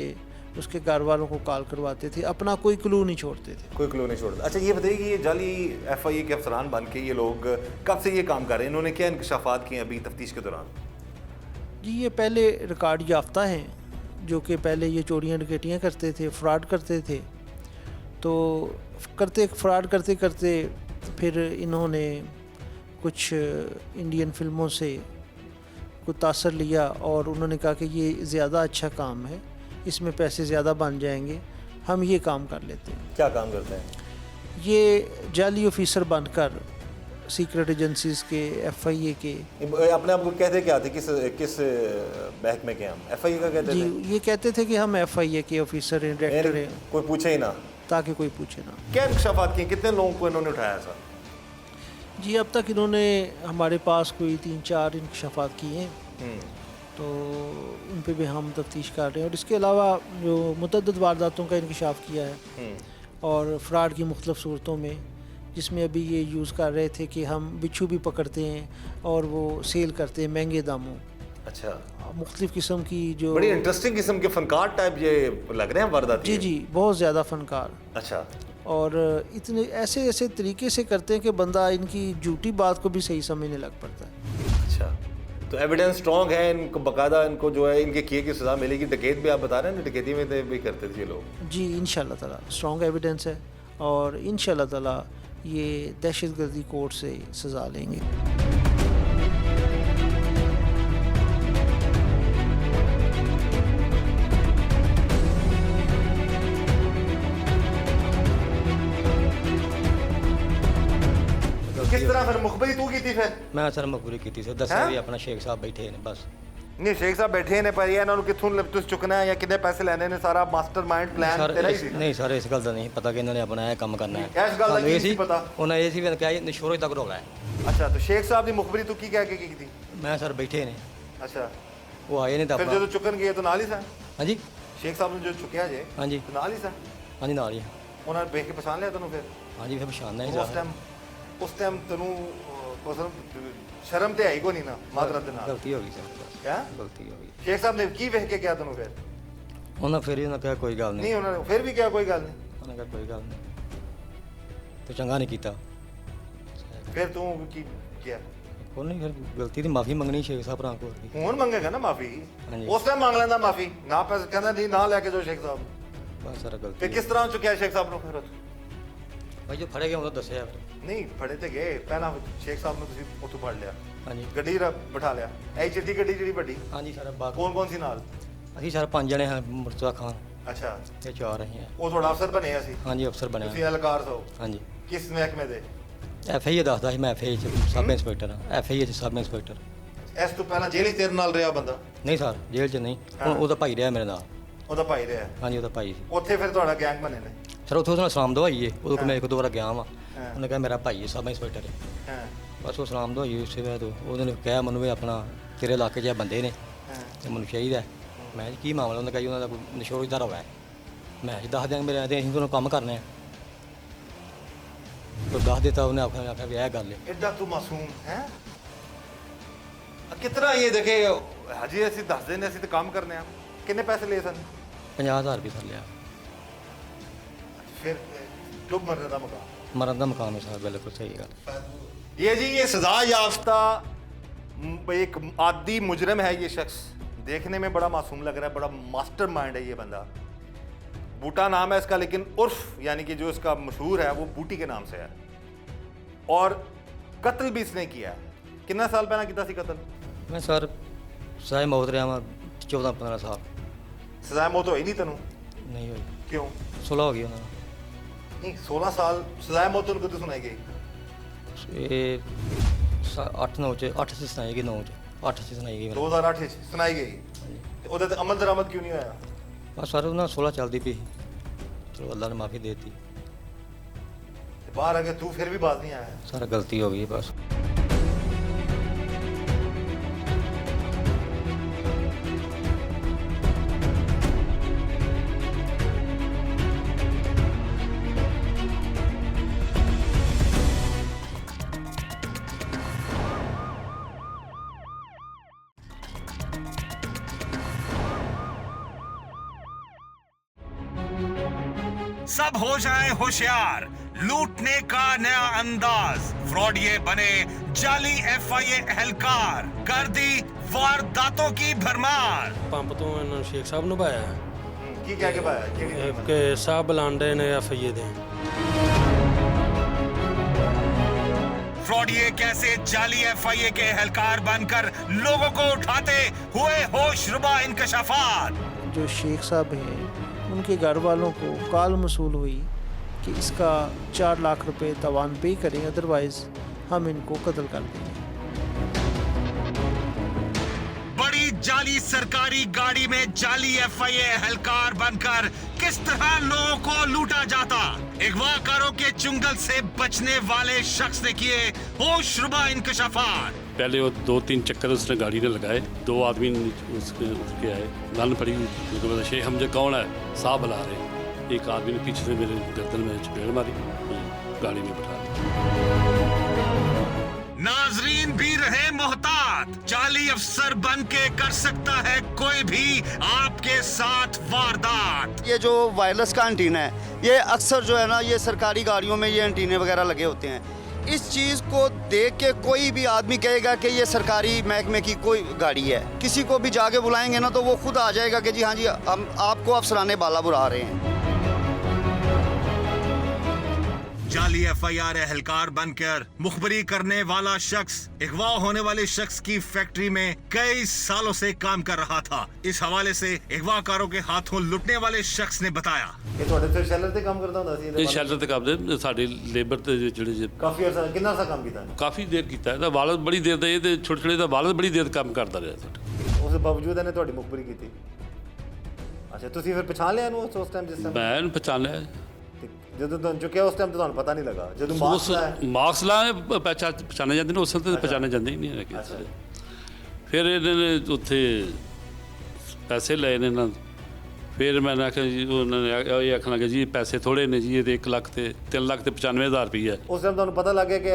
उसके घर वालों को कॉल करवाते थे, अपना कोई क्लू नहीं छोड़ते थे। कोई क्लू नहीं छोड़ता। अच्छा ये बताइए कि ये जाली FIA के अफसरान बन के ये लोग कब से ये काम कर रहे हैं, इन्होंने क्या इंकशाफात किए अभी तफ्तीश के दौरान? जी ये पहले रिकॉर्ड याफ्ता हैं, जो कि पहले ये चोरियाँ डकैतियाँ करते थे, फ्रॉड करते थे, तो फ्रॉड करते करते फिर इन्होंने कुछ इंडियन फिल्मों से कुछ तासर लिया और उन्होंने कहा कि ये ज़्यादा अच्छा काम है, इसमें पैसे ज़्यादा बन जाएंगे, हम ये काम कर लेते हैं। क्या काम करते हैं? ये जाली ऑफिसर बनकर सीक्रेट एजेंसीज के, FIA के। अपने आप को कहते क्या थे, किस महकमे के हम? FIA का कहते जी थे? ये कहते थे कि हम FIA के ऑफिसर हैं, डायरेक्टर हैं, कोई पूछे ही ना, ताकि कोई पूछे ना। क्या इंकशाफात किए, कितने लोगों को इन्होंने उठाया सर? जी अब तक इन्होंने हमारे पास कोई 3-4 इंकशाफात किए हैं, तो उन पे भी हम तफ्तीश कर रहे हैं, और इसके अलावा जो मुतअद्दिद वारदातों का इंकशाफ किया है और फ्रॉड की मुख्तलिफ सूरतों में, जिसमें अभी ये यूज़ कर रहे थे कि हम बिच्छू भी पकड़ते हैं और वो सेल करते हैं महंगे दामों। अच्छा, मुख्तलिफ किस्म की जो बड़ी इंटरेस्टिंग किस्म के फनकार टाइप ये लग रहे हैं वारदात। जी जी बहुत ज़्यादा फनकार, अच्छा, और इतने ऐसे ऐसे तरीके से करते हैं कि बंदा इनकी झूठी बात को भी सही समझने लग पड़ता है। अच्छा, तो एविडेंस स्ट्रॉन्ग है, इनको बकायदा इनको जो है इनके किए की सज़ा मिलेगी। डकैत भी आप बता रहे हैं, डकैती में भी करते थे ये लोग। जी इंशाल्लाह ताला स्ट्रॉन्ग एविडेंस है, और इंशाल्लाह ताला ये दहशतगर्दी कोर्ट से सज़ा लेंगे। किस तरह फिर मुखबरी तू की थी फिर? मैं सर मकबूली की सर, दसा भी अपना शेख साहब बैठे ने बस। नहीं शेख साहब बैठे ने, पर इन्होंने कित्थों तुस चुकना है या कितने पैसे लेने ने, सारा मास्टरमाइंड प्लान तेरा ही सी? नहीं सर इस गल का नहीं पता कि इन्होंने अपना काम करना है। इस गल का नहीं पता? उन्हें ये सी भी क्या निशोर तक रोला है। अच्छा, तो शेख साहब की मुखबरी तू की कह के की थी? मैं सर बैठे ने। अच्छा, वो आए नहीं था फिर जो चुकन गए तो नाल ही सा? हाँ जी, शेख साहब ने जो चुकया जे हाँ जी, तो नाल ही सा? हाँ जी नाल ही। उन्होंने देख के पहचान लिया तेनों फिर? हाँ जी, फिर पछानना ही उस टाइम तेनों शर्म ते आई को नहीं ना? मादरत दे नाल गलती हो गई सर, क्या गलती हो गई। शेख साहब ने की वेख के क्या तेनों फिर? उन्हें फिर उन्हें कहा कोई गल नहीं, नहीं उन्होंने फिर भी क्या कोई गल नहीं? उन्हें कहा कोई गल नहीं, तो चंगा नहीं किया। फिर तू की किया? कोई नहीं, फिर गलती की माफ़ी मंगनी शेख साहब भरा को। ਹੁਣ ਮੰਗੇਗਾ ਨਾ ਮਾਫੀ? ਹਾਂਜੀ। ਉਸ ਟਾਈਮ ਮੰਗ ਲੈਂਦਾ ਮਾਫੀ, ਨਾ ਪੈਸੇ ਕਹਿੰਦਾ ਨਹੀਂ ਨਾ ਲੈ ਕੇ ਜੋ ਸ਼ੇਖ ਸਾਹਿਬ। बस सर ਤੇ गलती ਕਿਸ ਤਰ੍ਹਾਂ ਚੁੱਕਿਆ ਸ਼ੇਖ ਸਾਹਿਬ ਨੂੰ ਫਿਰ? भाई जो फड़े गए उन्हें दसिया फिर। ਨਹੀਂ ਫੜੇ ਤੇ ਗਏ, ਪਹਿਲਾਂ ਸ਼ੇਖ ਸਾਹਿਬ ਨੂੰ ਤੁਸੀਂ ਉੱਥੋਂ ਫੜ ਲਿਆ, हाँ जी, ਗੱਡੀ ਬਿਠਾ ਲਿਆ, ਐ ਚਿੱਟੀ ਗੱਡੀ ਜਿਹੜੀ ਵੱਡੀ? हाँ जी सर बाकी ਕੌਣ ਕੌਣ ਸੀ ਨਾਲ? ਅਸੀਂ ਸਰ 5 ਜਣੇ ਹਾਂ, ਮੁਰਤਜ਼ਾ ਖਾਨ ਅੱਛਾ, ਤੇ 4 ਅਸੀਂ ਹਾਂ। ਉਹ ਤੁਹਾਡਾ ਅਫਸਰ ਬਣਿਆ ਸੀ? ਹਾਂਜੀ ਅਫਸਰ ਬਣਿਆ। ਤੁਸੀਂ ਅਲਕਾਰ ਸੋ ਹਾਂਜੀ ਕਿਸ ਮਹਿਕਮੇ ਦੇ? FIA ਦੱਸਦਾ ਸੀ, ਮੈਂ FIA ਚ ਸਬ ਇੰਸਪੈਕਟਰ ਹਾਂ, FIA ਚ ਸਬ ਇੰਸਪੈਕਟਰ। ਇਸ ਤੋਂ ਪਹਿਲਾਂ ਜੇਲ੍ਹ 'ਚ ਤੇਰੇ ਨਾਲ ਰਿਹਾ ਬੰਦਾ? ਨਹੀਂ ਸਰ ਜੇਲ੍ਹ ਚ ਨਹੀਂ, ਹਾਂ। ਉਹਦਾ ਭਾਈ ਰਿਹਾ ਮੇਰੇ ਨਾਲ। ਉਹਦਾ ਭਾਈ ਰਿਹਾ? ਹਾਂਜੀ ਉਹਦਾ ਭਾਈ ਸੀ। ਉੱਥੇ ਫਿਰ ਤੁਹਾਡਾ ਗੈਂਗ ਬਣੇ ਨੇ? ਸਰ ਉੱਥੇ ਉਹਦੇ ਨਾਲ ਸਲਾਮ ਦਵਾਈਏ, ਉਦੋਂ ਕੋਲ ਮੈਂ ਇੱਕ ਦੋ ਵਾਰ ਗਿਆ ਵਾਂ। ਹਾਂ। ਉਹਨੇ ਕਿਹਾ ਮੇਰਾ ਭਾਈ ਹੈ ਸਬ ਇੰਸਪੈਕਟਰ ਹੈ, ਹਾਂ ਬਸ ਉਹ ਸਲਾਮ ਦਵਾਈਏ। ਉਸੇ ਵੇਲੇ ਤੋਂ ਉਹਨੇ ਕਿਹਾ ਮੈਨੂੰ ਵੀ ਆਪਣਾ ਤੇਰੇ ਇਲਾਕੇ 'ਚ ਇਹ ਬੰਦੇ ਨੇ ਹਾਂ ਤੇ ਮੈਨੂੰ ਚਾਹੀਦਾ। ਮੈਂ ਕਿਹਾ ਜੀ ਕੀ ਮਾਮਲਾ? ਉਹਨੇ ਕਿਹਾ ਜੀ ਉਹਨਾਂ ਦਾ ਕੋਈ ਨਸ਼ੋਰੀ ਦਾ ਰਵਾ ਹੈ। ਮੈਂ ਜੀ ਦੱਸ ਦਿਆਂਗੇ, ਮੇਰੇ ਤੇ ਅਸੀਂ ਤੁਹਾਨੂੰ ਕੰਮ ਕਰਨੇ ਆ। तो दस देता उन्हें आखा भी यह गल है। एडा तू मासूम है? कितना ये देखे हाजी ਅਸੀਂ ਦੱਸਦੇ ਨੇ ਅਸੀਂ ਤੇ ਕੰਮ ਕਰਨੇ ਆ। ਕਿੰਨੇ ਪੈਸੇ ਲਏ ਸਨ? 50,000 रुपये कर लिया। फिर डूब मरने का मकाम? मरन का मकाम है सर, बिल्कुल सही गल। ये जी ये सजा याफ्ता एक आदि मुजरम है ये शख्स, देखने में बड़ा मासूम लग रहा है, बड़ा मास्टरमाइंड है ये बंदा। बूटा नाम है इसका, लेकिन उर्फ यानी कि जो इसका मशहूर है वो बूटी के नाम से है, और कत्ल भी इसने किया। कितना साल पहला किया सी कत्ल? मैं सर सजाए मौत रहा मैं 14-15 साल। सजा मौत होई नहीं तेनों? नहीं हुई। क्यों? 16 हो गई उन्होंने। नहीं 16 साल सजा मौत उनको तो सुनाई गई? ये 8-9 च 8 से सुनाई गई, 9 च 8 से सुनाई गई। 2008 च सुनाई गई ते ओदे ते अमल दरामद क्यों नहीं होया? बस सर उन्हें 16 चलती पी, चलो अल्लाह ने माफ़ी दे दी। बाहर आके तू फिर भी बात नहीं आया? सर गलती हो गई बस। सब हो जाए होशियार, लूटने का नया अंदाज। फ्रॉडिये बने जाली FIA एहलकार, कर दी वारदातों की भरमार। ਪੰਪ ਤੋਂ ਇਹਨਾਂ ਨੂੰ ਸ਼ੇਖ ਸਾਹਿਬ ਨੂੰ ਭਾਇਆ की क्या के पाया ਕਿ ਸਾਹਿਬ ਬੁਲਾਉਂਦੇ ਨੇ FIA ਦੇ। फ्रॉडिये कैसे जाली FIA के एहलकार बनकर लोगों को उठाते हुए होशरुबा इंकशाफात। जो शेख साहब हैं उनके घर वालों को कॉल मसूल हुई कि इसका 4 लाख रुपए तवान पे करें, अदरवाइज़ हम इनको कत्ल कर देंगे। बड़ी जाली सरकारी गाड़ी में जाली FIA एहलकार बनकर किस तरह लोगों को लूटा जाता। अगवाकारों के चुंगल से बचने वाले शख्स ने किए होशरुबा इंकशाफात। पहले वो 2-3 चक्कर उसने गाड़ी ने लगाए, 2 आदमी उसके उतर के आए, गन पड़ी हुई थी। उसके बाद शेख हमजे कौन है, साहब बुला रहे। एक आदमी ने पीछे से मेरे गर्दन में चपेड़ मारी, गाड़ी में बैठा दिया। नाजरीन भी रहे मोहतात, जाली अफसर बन के कर सकता है कोई भी आपके साथ वारदात। ये जो वायरलेस का एंटीना है, ये अक्सर जो है ना, ये सरकारी गाड़ियों में ये एंटीने वगैरह लगे होते हैं। इस चीज़ को देख के कोई भी आदमी कहेगा कि ये सरकारी महकमे की कोई गाड़ी है, किसी को भी जाके बुलाएंगे ना तो वो खुद आ जाएगा कि जी हाँ जी हम आपको अफसराने बाला बुला रहे हैं। जाली FIR एहलकार बनकर मुखबरी करने वाला शख्स अगवा होने वाले शख्स की फैक्ट्री में कई सालों से काम कर रहा था। इस हवाले से अगवाकारों के हाथों लुटने वाले शख्स ने बताया। ਇਹ ਤੁਹਾਡੇ ਤੇ ਸ਼ੈਲਰ ਤੇ ਕੰਮ ਕਰਦਾ ਹੁੰਦਾ ਸੀ ਇਹ ਸ਼ੈਲਰ ਤੇ ਕਰਦੇ ਸਾਡੇ ਲੇਬਰ ਤੇ ਜਿਹੜੇ ਕਾਫੀ ਅਰਸਾ ਕਿੰਨਾ ਅਰਸਾ ਕੰਮ ਕੀਤਾ ਕਾਫੀ ਦੇਰ ਕੀਤਾ ਇਹਦਾ ਵਾਲਦ ਬੜੀ ਦੇਰ ਦਾ ਇਹ ਤੇ ਛੋਟੇ ਛੋਟੇ ਦਾ ਵਾਲਦ ਬੜੀ ਦੇਰ ਕੰਮ ਕਰਦਾ ਰਿਹਾ ਸਾਡਾ। ਉਸ ਦੇ ਬਾਵਜੂਦ ਇਹਨੇ ਤੁਹਾਡੀ ਮੁਖਬਰੀ ਕੀਤੀ। ਅੱਛਾ ਤੁਸੀਂ ਫਿਰ ਪਛਾਣ ਲਿਆ ਇਹਨੂੰ ਉਸ ਟਾਈਮ ਜਿਸ ਟਾਈਮ ਮੈਂ ਇਹਨੂੰ ਪਛਾਣਿਆ ਜਦੋਂ ਤੁਹਾਨੂੰ ਚੁੱਕਿਆ ਉਸ ਟਾਈਮ ਤੁਹਾਨੂੰ ਪਤਾ ਨਹੀਂ ਲੱਗਾ ਜਦੋਂ ਉਸ ਮਾਸਕ ਆਇਆ ਮਾਰਕਸ ਲਾ ਪਛਾਣੇ ਜਾਂਦੇ ਨੇ ਉਸ ਤੇ ਪਛਾਣੇ ਜਾਂਦੇ ਹੀ ਨਹੀਂ ਹੈਗੇ। ਫਿਰ ਇਹਨਾਂ ਨੇ ਉੱਥੇ ਪੈਸੇ ਲਏ ਨੇ ਨਾ, ਫਿਰ ਮੈਂ ਆਖਿਆ ਜੀ ਉਹਨਾਂ ਨੇ ਇਹ ਆਖਣ ਲੱਗੇ ਜੀ ਪੈਸੇ ਥੋੜੇ ਨੇ ਜੀ, ਇਹਦੇ 1 ਲੱਖ ਤੇ 3 ਲੱਖ ਤੇ 95,000 ਰੁਪਈਆ। ਉਸ ਟਾਈਮ ਤੁਹਾਨੂੰ ਪਤਾ ਲੱਗ ਗਿਆ ਕਿ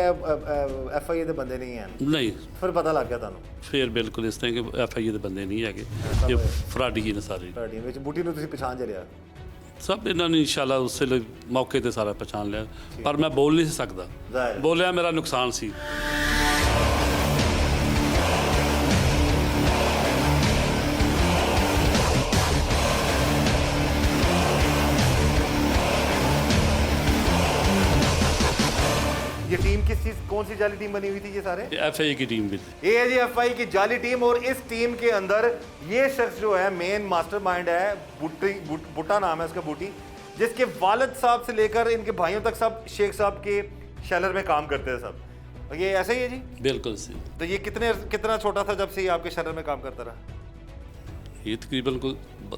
FIA ਦੇ ਬੰਦੇ ਨਹੀਂ ਹਨ? ਨਹੀਂ, ਫਿਰ ਪਤਾ ਲੱਗ ਗਿਆ ਤੁਹਾਨੂੰ? ਫਿਰ ਬਿਲਕੁਲ ਇਸ ਤਰ੍ਹਾਂ ਕਿ FIA ਦੇ ਬੰਦੇ ਨਹੀਂ ਹੈਗੇ, ਇਹ ਫਰਾਡੀ ਨੇ ਸਾਰੇ। ਤੁਹਾਡੀ ਵਿੱਚ ਬੂਟੀ ਨੂੰ ਤੁਸੀਂ ਪਛਾਣ ਲਿਆ? ਸਭ ਇਹਨਾਂ ਨੇ ਇਨਸ਼ਾਅੱਲਾ ਉਸੇ ਵੇਲੇ ਮੌਕੇ ਤੇ ਸਾਰਾ ਪਛਾਣ ਲਿਆ, ਪਰ ਮੈਂ ਬੋਲ ਨਹੀਂ ਸਕਦਾ, ਜ਼ਾਹਿਰ। ਬੋਲਿਆ ਮੇਰਾ ਨੁਕਸਾਨ ਸੀ। ये टीम किस चीज कौन सी जाली टीम बनी हुई थी ये सारे? FIA की टीम भी ये है जी FIA की जाली टीम और इस टीम के अंदर ये शख्स जो है मेन मास्टरमाइंड है, बुट्टा नाम है उसका, बूटी, जिसके वालिद साहब से लेकर इनके भाइयों तक सब शेख साहब के शैलर में काम करते हैं सब। और ये ऐसा ही है जी? बिल्कुल सही। तो ये कितना छोटा था जब से ये आपके शैलर में काम करता रहा? ये तकरीबन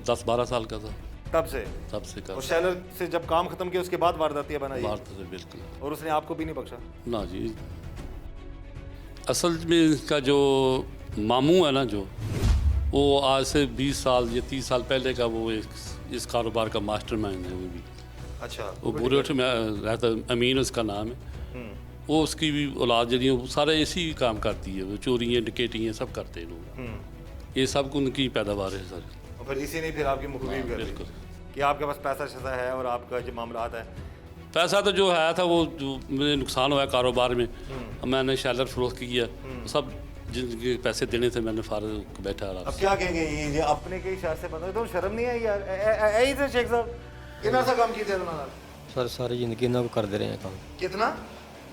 10-12 साल का था तब से का। और शैलर से जब काम खत्म किया उसके बाद वारदातियां बनाई? वारदात बिल्कुल। और उसने आपको भी नहीं बख्शा? ना जी, असल में इसका जो मामू है ना, जो वो आज से 20 साल या 30 साल पहले का वो इस कारोबार का मास्टरमाइंड है वो भी। अच्छा। वो बुरेठ में रहता, अमीन उसका नाम है। वो उसकी भी औलाद जी वो सारे इसी काम करती है, वो चोरियाँ डकैतियाँ सब करते हैं लोग, ये सब उनकी पैदावार है सर। और फिर इसी ने फिर आपकी मुखबिरी कर दी बिल्कुल कि आपके पास पैसा शैसा है और आपका जो मामलात है? पैसा तो जो है था वो जो मुझे नुकसान हुआ कारोबार में, मैंने शैलर फरोख्त किया, सब जिनके पैसे देने थे मैंने फारग बैठा रहा। अब क्या कहेंगे ये अपने के इशारे से पता तो शर्म नहीं आई यार? यही थे शेख साहब, कितना सा काम किया उन्होंने? सर सारी ज़िंदगी ਇਹਨਾਂ को करते रहे हैं काम। कितना?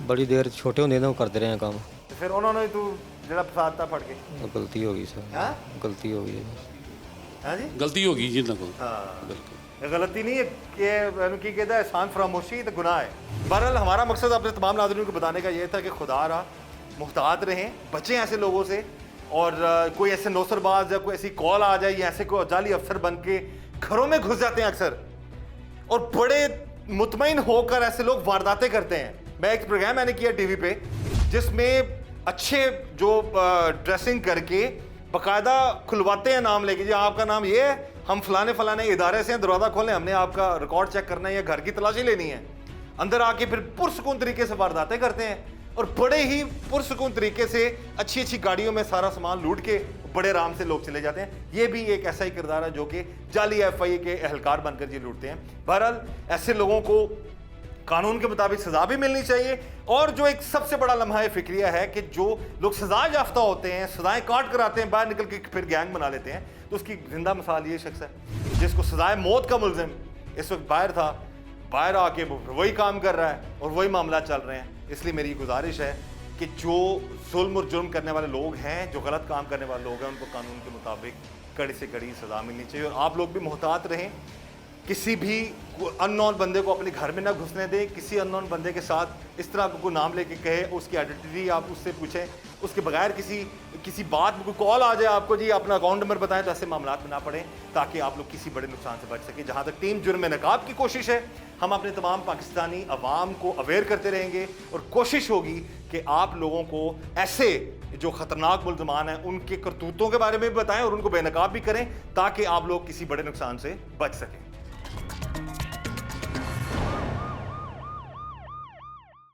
बड़ी देर छोटे होंगे ना करते रहे हैं काम। तो फिर उन्होंने तू जरा फसाद था फट के? गलती हो गई सर। हाँ? गलती हो गई है। हाँ जी? गलती होगी जी ना को। हाँ। बिल्कुल ये गलती नहीं है कि उनकी कहता है एहसान फरामोशी तो गुनाह है। बहरहाल हमारा मकसद अपने तमाम नाज़रीन को बताने का ये था कि खुदा रहा मुहतात रहें, बचें ऐसे लोगों से, और कोई ऐसे नौसरबाज या कोई ऐसी कॉल आ जाए या ऐसे कोई जाली अफसर बन के घरों में घुस जाते हैं अक्सर, और बड़े मुतमईन होकर ऐसे लोग वारदातें करते हैं। मैं एक प्रोग्राम मैंने किया टीवी पे जिसमें अच्छे जो ड्रेसिंग करके बाकायदा खुलवाते हैं नाम लेके, जी आपका नाम ये है, हम फलाने फलाने इदारे से हैं, दरवाज़ा खोलें, हमने आपका रिकॉर्ड चेक करना है या घर की तलाशी लेनी है। अंदर आके फिर पुरसकून तरीके से वारदातें करते हैं और बड़े ही पुरसकून तरीके से अच्छी अच्छी गाड़ियों में सारा सामान लूट के बड़े आराम से लोग चले जाते हैं। ये भी एक ऐसा ही किरदार है जो कि जाली FIA के एहलकार बनकर जी लूटते हैं। बहरहाल ऐसे लोगों को कानून के मुताबिक सजा भी मिलनी चाहिए। और जो एक सबसे बड़ा लम्हा फिक्रिया है कि जो लोग सजा याफ्ता होते हैं, सजाएं काट कर आते हैं, बाहर निकल के फिर गैंग बना लेते हैं, तो उसकी जिंदा मिसाल ये शख्स है जिसको सजाए मौत का मुलजिम इस वक्त बाहर था, बाहर आके वही काम कर रहा है और वही मामला चल रहे हैं। इसलिए मेरी गुजारिश है कि जो जुल्म और जुर्म करने वाले लोग हैं, जो गलत काम करने वाले लोग हैं, उनको कानून के मुताबिक कड़ी से कड़ी सजा मिलनी चाहिए। और आप लोग भी मोहतात रहें, किसी भी अननोन बंदे को अपने घर में ना घुसने दें। किसी अननोन बंदे के साथ इस तरह कोई नाम लेके कहे, उसकी आइडेंटिटी आप उससे पूछें, उसके बगैर किसी बात में कोई कॉल आ जाए आपको जी अपना अकाउंट नंबर बताएं, तो ऐसे मामला में ना पड़े, ताकि आप लोग किसी बड़े नुकसान से बच सकें। जहाँ तक टीम जुर्म नकाब की कोशिश है, हम अपने तमाम पाकिस्तानी अवाम को अवेयर करते रहेंगे और कोशिश होगी कि आप लोगों को ऐसे जो खतरनाक मुल्ज़मान हैं उनके करतूतों के बारे में भी बताएं और उनको बेनकाब भी करें, ताकि आप लोग किसी बड़े नुकसान से बच सकें।